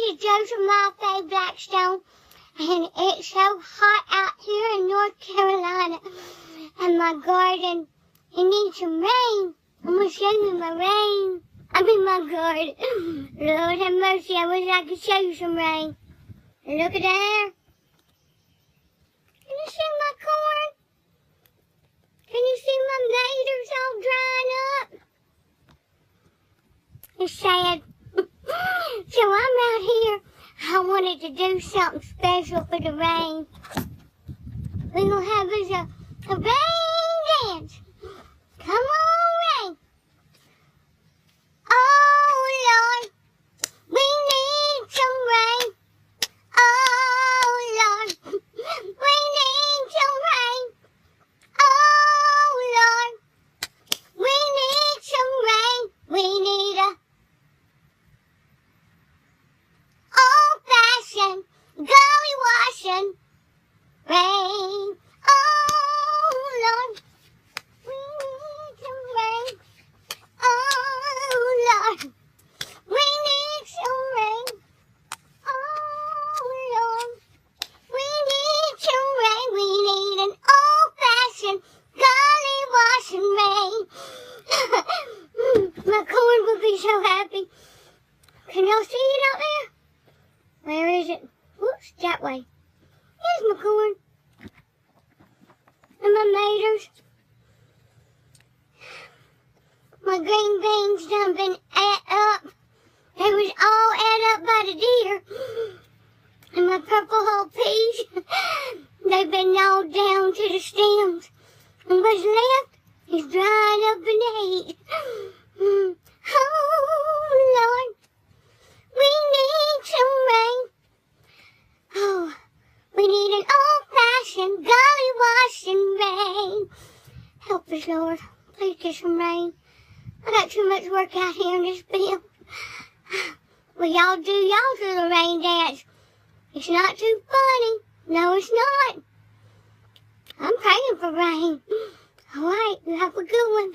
is Josemiah Faye Blackstone, and it's so hot out here in North Carolina, and my garden, it needs some rain. I'm going to show you my rain. I'm in my garden. Lord have mercy, I wish I could show you some rain. Look at there. Can you see my corn? Can you see my maters all drying up? It's sad. So I'm out here. I wanted to do something special for the rain. We're going to have us a rain dance. Come on, rain. Oh, Lord, we need some rain. Oh, Lord, we need some rain. Oh, Lord, we need some rain. We need a old-fashioned, gully washing rain. Oh, Lord, we need some rain. Oh, Lord, we need some rain. Oh, Lord, we need some rain. We need an old-fashioned, gully washing rain. My corn will be so happy. Can y'all see it out there? Where is it? Whoops, that way. Here's my corn. And my maters. My green beans done been ate up. They was all ate up by the deer. And my purple whole peas, they've been gnawed down to the stems. And what's left is dried up and ate. Oh, Lord, we need some rain. Oh, we need an old-fashioned, gully washing rain. Help us, Lord. Please get some rain. I got too much work out here in this field. Well, y'all do y'all's little rain dance. It's not too funny. No, it's not. I'm praying for rain. All right, you have a good one.